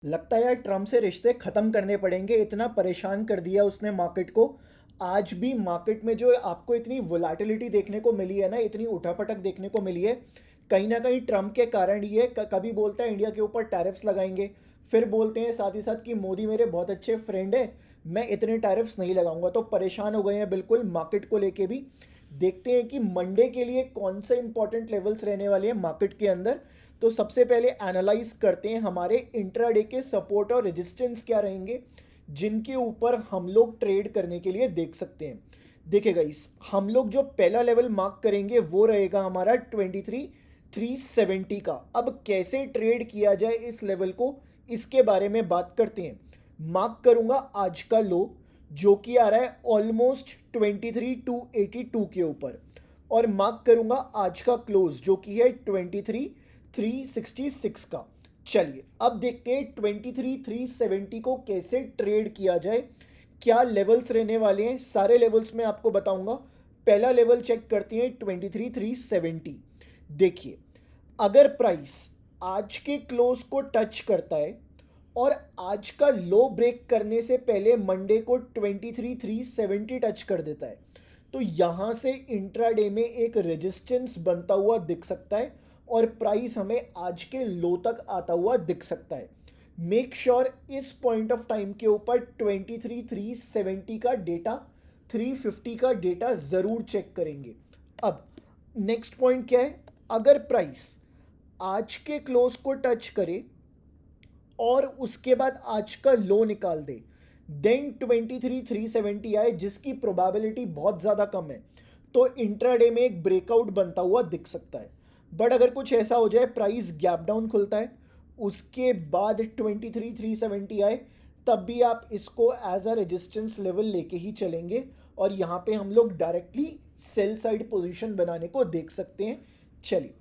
लगता है यार ट्रम्प से रिश्ते ख़त्म करने पड़ेंगे। इतना परेशान कर दिया उसने मार्केट को। आज भी मार्केट में जो आपको इतनी वोलेटिलिटी देखने को मिली है ना, इतनी उठापटक देखने को मिली है, कहीं ना कहीं ट्रम्प के कारण ही है। कभी बोलता है इंडिया के ऊपर टैरिफ्स लगाएंगे, फिर बोलते हैं साथ ही साथ कि मोदी मेरे बहुत अच्छे फ्रेंड है, मैं इतने टैरिफ्स नहीं लगाऊंगा। तो परेशान हो गए हैं बिल्कुल मार्केट को लेके भी। देखते हैं कि मंडे के लिए कौन से इंपॉर्टेंट लेवल्स रहने वाले हैं मार्केट के अंदर। तो सबसे पहले एनालाइज करते हैं हमारे इंट्राडे के सपोर्ट और रेजिस्टेंस क्या रहेंगे, जिनके ऊपर हम लोग ट्रेड करने के लिए देख सकते हैं। देखिए गाइस, हम लोग जो पहला लेवल मार्क करेंगे वो रहेगा हमारा 23,370 का। अब कैसे ट्रेड किया जाए इस लेवल को, इसके बारे में बात करते हैं। मार्क करूंगा आज का लो, जो कि आ रहा है ऑलमोस्ट 23,282 के ऊपर, और मार्क करूंगा आज का क्लोज जो कि है 23,366 का। चलिए अब देखते हैं 23,370 को कैसे ट्रेड किया जाए, क्या लेवल्स रहने वाले हैं। सारे लेवल्स मैं आपको बताऊंगा। पहला लेवल चेक करते हैं 23,370। देखिए, अगर प्राइस आज के क्लोज को टच करता है और आज का लो ब्रेक करने से पहले मंडे को 23,370 टच कर देता है, तो यहाँ से इंट्राडे में एक रेजिस्टेंस बनता हुआ दिख सकता है और प्राइस हमें आज के लो तक आता हुआ दिख सकता है। मेक श्योर इस पॉइंट ऑफ टाइम के ऊपर 23,370 का डेटा, 350 का डेटा ज़रूर चेक करेंगे। अब नेक्स्ट पॉइंट क्या है, अगर प्राइस आज के क्लोज को टच करे और उसके बाद आज का लो निकाल दे, देन 23,370 आए, जिसकी प्रोबेबिलिटी बहुत ज़्यादा कम है, तो इंट्राडे में एक ब्रेकआउट बनता हुआ दिख सकता है। बट अगर कुछ ऐसा हो जाए, प्राइस गैप डाउन खुलता है, उसके बाद 23,370 आए, तब भी आप इसको एज अ रेजिस्टेंस लेवल लेके ही चलेंगे और यहाँ पे हम लोग डायरेक्टली सेल साइड पोजीशन बनाने को देख सकते हैं। चलिए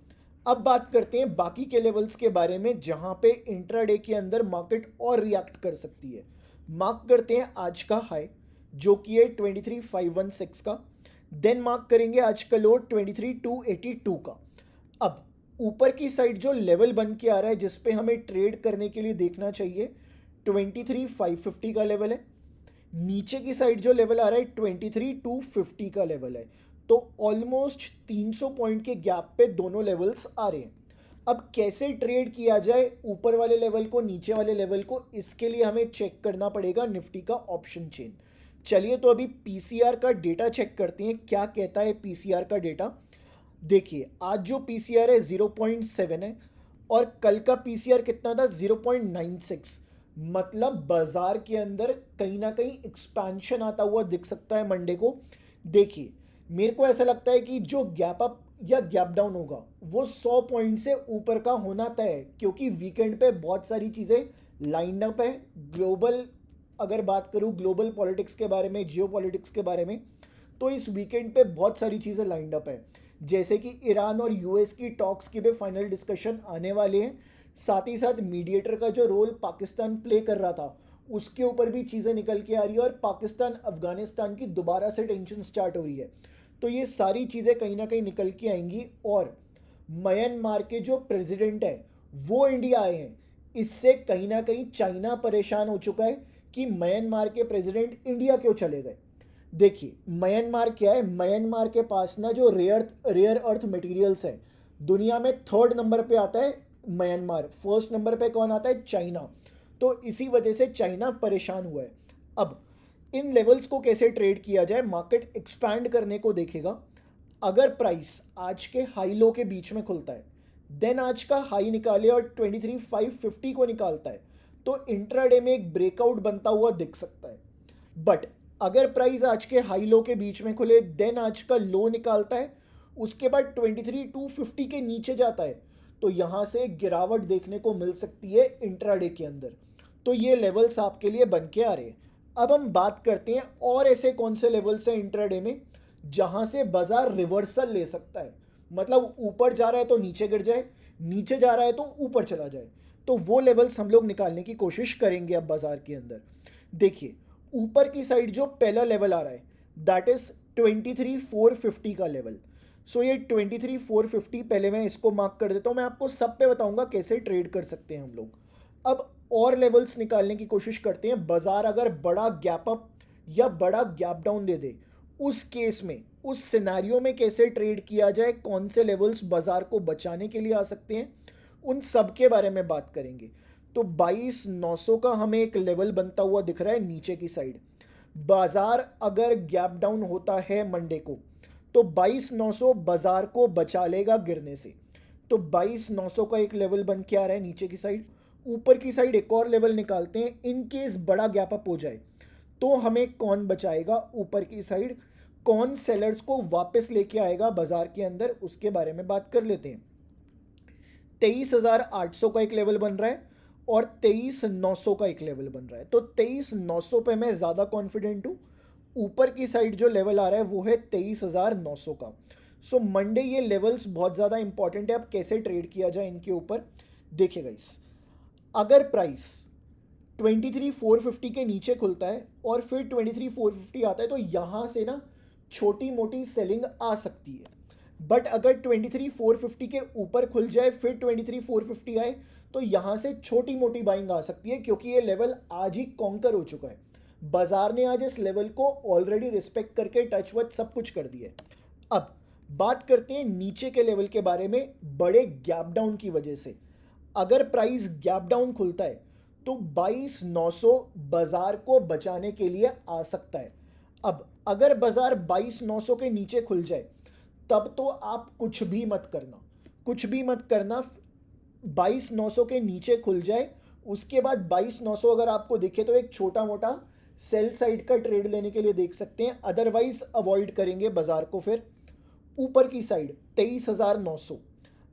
अब बात करते हैं बाकी के लेवल्स के बारे में, जहां पे इंट्राडे के अंदर मार्केट और रिएक्ट कर सकती है। मार्क करते हैं आज का हाई जो कि है 23,516 का। देन मार्क करेंगे आज का लो 23,282 का। अब ऊपर की साइड जो लेवल बन के आ रहा है जिस पे हमें ट्रेड करने के लिए देखना चाहिए, 23,550 का लेवल है। नीचे की साइड जो लेवल आ रहा है 23,250 का लेवल है। तो ऑलमोस्ट 300 पॉइंट के गैप पे दोनों लेवल्स आ रहे हैं। अब कैसे ट्रेड किया जाए ऊपर वाले लेवल को नीचे वाले लेवल को, इसके लिए हमें चेक करना पड़ेगा निफ्टी का ऑप्शन चेन। चलिए तो अभी पीसीआर का डेटा चेक करते हैं, क्या कहता है पीसीआर का डेटा। देखिए आज जो पीसीआर है 0.7 है और कल का पीसीआर कितना था 0.96। मतलब बाजार के अंदर कहीं ना कहीं एक्सपेंशन आता हुआ दिख सकता है मंडे को। देखिए, मेरे को ऐसा लगता है कि जो गैप अप या गैप डाउन होगा वो 100 पॉइंट से ऊपर का होना तय है, क्योंकि वीकेंड पे बहुत सारी चीज़ें लाइंड अप है। ग्लोबल, अगर बात करूँ ग्लोबल पॉलिटिक्स के बारे में, जियो पॉलिटिक्स के बारे में, तो इस वीकेंड पे बहुत सारी चीज़ें लाइंड अप है। जैसे कि ईरान और यूएस की टॉक्स की भी फाइनल डिस्कशन आने वाले हैं। साथ ही साथ मीडिएटर का जो रोल पाकिस्तान प्ले कर रहा था, उसके ऊपर भी चीज़ें निकल के आ रही है और पाकिस्तान अफगानिस्तान की दोबारा से टेंशन स्टार्ट हो रही है। तो ये सारी चीज़ें कहीं ना कहीं निकल के आएंगी। और म्यांमार के जो प्रेसिडेंट है वो इंडिया आए हैं, इससे कहीं ना कहीं चाइना परेशान हो चुका है कि म्यांमार के प्रेसिडेंट इंडिया क्यों चले गए। देखिए, म्यांमार क्या है, म्यांमार के पास ना जो रेयर अर्थ मटेरियल्स है, दुनिया में थर्ड नंबर पे आता है म्यांमार, फर्स्ट नंबर पे कौन आता है, चाइना। तो इसी वजह से चाइना परेशान हुआ है। अब इन लेवल्स को कैसे ट्रेड किया जाए, मार्केट एक्सपैंड करने को देखेगा। अगर प्राइस आज के हाई लो के बीच में खुलता है, देन आज का हाई निकाले और 23,550 को निकालता है, तो इंट्राडे में एक ब्रेकआउट बनता हुआ दिख सकता है। बट अगर प्राइस आज के हाई लो के बीच में खुले, देन आज का लो निकालता है, उसके बाद 23,250 के नीचे जाता है, तो यहाँ से एक गिरावट देखने को मिल सकती है इंट्राडे के अंदर। तो ये लेवल्स आपके लिए बन के आ रहे हैं। अब हम बात करते हैं और ऐसे कौन से लेवल्स हैं इंट्राडे में जहाँ से बाजार रिवर्सल ले सकता है। मतलब ऊपर जा रहा है तो नीचे गिर जाए, नीचे जा रहा है तो ऊपर चला जाए। तो वो लेवल्स हम लोग निकालने की कोशिश करेंगे अब बाजार के अंदर। देखिए, ऊपर की साइड जो पहला लेवल आ रहा है दैट इज 23,450 का लेवल। सो ये 23,450, पहले मैं इसको मार्क कर देता हूँ, मैं आपको सब पे बताऊंगा कैसे ट्रेड कर सकते हैं हम लोग। अब और लेवल्स निकालने की कोशिश करते हैं। बाजार अगर बड़ा गैप अप या बड़ा गैप डाउन दे दे, उस केस में, उस सिनेरियो में कैसे ट्रेड किया जाए, कौन से लेवल्स बाजार को बचाने के लिए आ सकते हैं, उन सब के बारे में बात करेंगे। तो 22,900 का हमें एक लेवल बनता हुआ दिख रहा है नीचे की साइड। बाजार अगर गैप डाउन होता है मंडे को, तो 22,900 बाजार को बचा लेगा गिरने से। तो 22,900 का एक लेवल बन के आ रहा है नीचे की साइड। ऊपर की साइड एक और लेवल निकालते हैं, इन केस बड़ा गैप अप हो जाए तो हमें कौन बचाएगा ऊपर की साइड, कौन सेलर्स को वापस लेके आएगा बाजार के अंदर, उसके बारे में बात कर लेते हैं। 23,800 का एक लेवल बन रहा है और 23,900 का एक लेवल बन रहा है। तो 23,900 पे मैं ज़्यादा कॉन्फिडेंट हूँ। ऊपर की साइड जो लेवल आ रहा है वो है 23,900 का। सो मंडे ये लेवल्स बहुत ज़्यादा इंपॉर्टेंट है। अब कैसे ट्रेड किया जाए इनके ऊपर देखिए गाइस, अगर प्राइस 23,450 के नीचे खुलता है और फिर 23,450 आता है तो यहाँ से ना छोटी मोटी सेलिंग आ सकती है। बट अगर 23,450 के ऊपर खुल जाए फिर 23,450 आए तो यहाँ से छोटी मोटी बाइंग आ सकती है, क्योंकि ये लेवल आज ही कॉन्कर हो चुका है। बाजार ने आज इस लेवल को ऑलरेडी रिस्पेक्ट करके टच वच सब कुछ कर दिया है। अब बात करते हैं नीचे के लेवल के बारे में। बड़े गैप डाउन की वजह से अगर प्राइस गैप डाउन खुलता है तो 22,900 बाजार को बचाने के लिए आ सकता है। अब अगर बाजार 22,900 के नीचे खुल जाए तब तो आप कुछ भी मत करना, कुछ भी मत करना। 22,900 के नीचे खुल जाए, उसके बाद 22,900 अगर आपको दिखे तो एक छोटा मोटा सेल साइड का ट्रेड लेने के लिए देख सकते हैं, अदरवाइज अवॉइड करेंगे बाजार को। फिर ऊपर की साइड 23,900,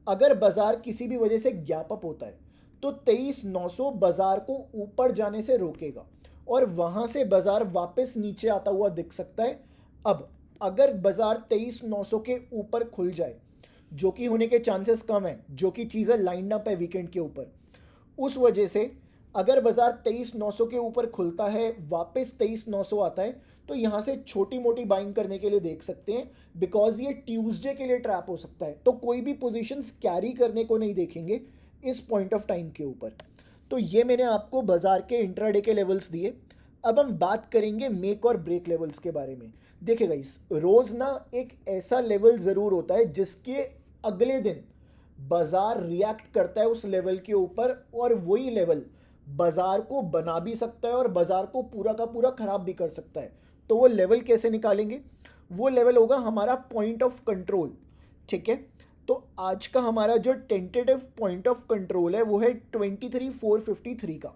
अगर बाजार किसी भी वजह से गैप अप होता है तो 23,900 बाजार को ऊपर जाने से रोकेगा और वहां से बाजार वापस नीचे आता हुआ दिख सकता है। अब अगर बाजार 23,900 के ऊपर खुल जाए, जो कि होने के चांसेस कम है, जो कि चीज़ें लाइन अप है वीकेंड के ऊपर, उस वजह से अगर बाजार 23,900 के ऊपर खुलता है वापस 23,900 आता है तो यहाँ से छोटी मोटी बाइंग करने के लिए देख सकते हैं, बिकॉज ये ट्यूसडे के लिए ट्रैप हो सकता है। तो कोई भी पोजीशंस कैरी करने को नहीं देखेंगे इस पॉइंट ऑफ टाइम के ऊपर। तो ये मैंने आपको बाजार के इंट्राडे के लेवल्स दिए। अब हम बात करेंगे मेक और ब्रेक लेवल्स के बारे में। देखिए गाइस, रोज ना एक ऐसा लेवल ज़रूर होता है जिसके अगले दिन बाजार रिएक्ट करता है उस लेवल के ऊपर, और वही लेवल बाजार को बना भी सकता है और बाजार को पूरा का पूरा खराब भी कर सकता है। तो वो लेवल कैसे निकालेंगे, वो लेवल होगा हमारा पॉइंट ऑफ कंट्रोल। ठीक है, तो आज का हमारा जो टेंटेटिव पॉइंट ऑफ कंट्रोल है वो है 23,453 का।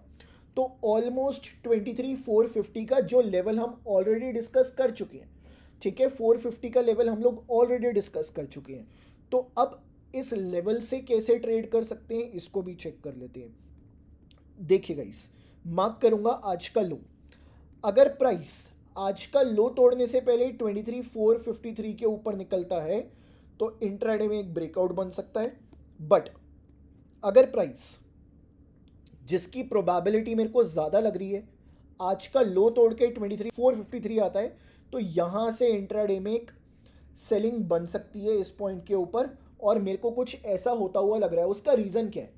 तो ऑलमोस्ट 23,450 का जो लेवल हम ऑलरेडी डिस्कस कर चुके हैं। ठीक है, 450 का लेवल हम लोग ऑलरेडी डिस्कस कर चुके हैं। तो अब इस लेवल से कैसे ट्रेड कर सकते हैं इसको भी चेक कर लेते हैं। देखिए गाइस, मार्क करूंगा आज का लो। अगर प्राइस आज का लो तोड़ने से पहले 23,453 के ऊपर निकलता है तो इंट्राडे में एक ब्रेकआउट बन सकता है। बट अगर प्राइस, जिसकी प्रोबेबिलिटी मेरे को ज़्यादा लग रही है, आज का लो तोड़ के 23,453 आता है तो यहाँ से इंट्राडे में एक सेलिंग बन सकती है इस पॉइंट के ऊपर, और मेरे को कुछ ऐसा होता हुआ लग रहा है। उसका रीज़न क्या है,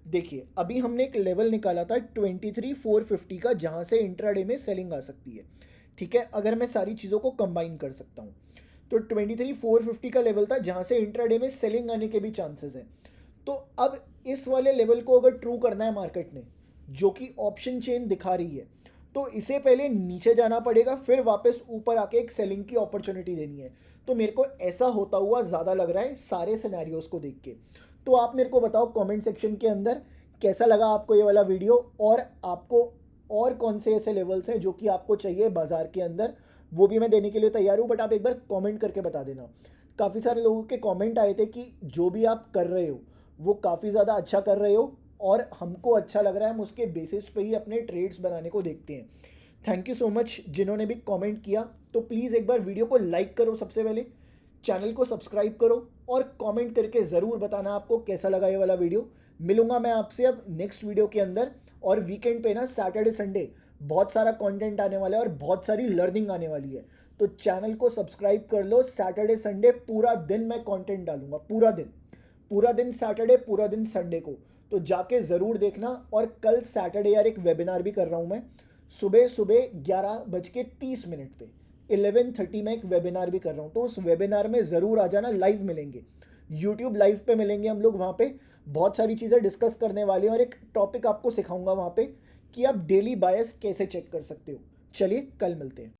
देखिए अभी हमने एक लेवल निकाला था 23,450 का जहाँ से इंट्राडे में सेलिंग आ सकती है। ठीक है, अगर मैं सारी चीज़ों को कंबाइन कर सकता हूँ तो 23,450 का लेवल था जहाँ से इंट्राडे में सेलिंग आने के भी चांसेस हैं। तो अब इस वाले लेवल को अगर ट्रू करना है मार्केट ने, जो कि ऑप्शन चेन दिखा रही है, तो इसे पहले नीचे जाना पड़ेगा, फिर वापस ऊपर आके एक सेलिंग की अपॉर्चुनिटी देनी है। तो मेरे को ऐसा होता हुआ ज़्यादा लग रहा है सारे सिनेरियोज को देख के। तो आप मेरे को बताओ कमेंट सेक्शन के अंदर कैसा लगा आपको ये वाला वीडियो, और आपको और कौन से ऐसे लेवल्स हैं जो कि आपको चाहिए बाजार के अंदर, वो भी मैं देने के लिए तैयार हूँ। बट आप एक बार कमेंट करके बता देना। काफ़ी सारे लोगों के कमेंट आए थे कि जो भी आप कर रहे हो वो काफ़ी ज़्यादा अच्छा कर रहे हो और हमको अच्छा लग रहा है, हम उसके बेसिस पे ही अपने ट्रेड्स बनाने को देखते हैं। थैंक यू सो मच जिन्होंने भी कमेंट किया। तो प्लीज़ एक बार वीडियो को लाइक करो, सबसे पहले चैनल को सब्सक्राइब करो और कमेंट करके ज़रूर बताना आपको कैसा लगा ये वाला वीडियो। मिलूंगा मैं आपसे अब नेक्स्ट वीडियो के अंदर। और वीकेंड पे ना सैटरडे संडे बहुत सारा कंटेंट आने वाला है और बहुत सारी लर्निंग आने वाली है। तो चैनल को सब्सक्राइब कर लो। सैटरडे संडे पूरा दिन मैं कंटेंट डालूंगा, पूरा दिन सैटरडे, पूरा दिन संडे को। तो जाके ज़रूर देखना। और कल सैटरडे यार एक वेबिनार भी कर रहा हूँ मैं, सुबह सुबह 11:30 पे 11:30 में एक वेबिनार भी कर रहा हूँ, तो उस वेबिनार में ज़रूर आ जाना। लाइव मिलेंगे, यूट्यूब लाइव पे मिलेंगे हम लोग। वहाँ पे बहुत सारी चीज़ें डिस्कस करने वाले हैं और एक टॉपिक आपको सिखाऊंगा वहाँ पे कि आप डेली बायस कैसे चेक कर सकते हो। चलिए कल मिलते हैं।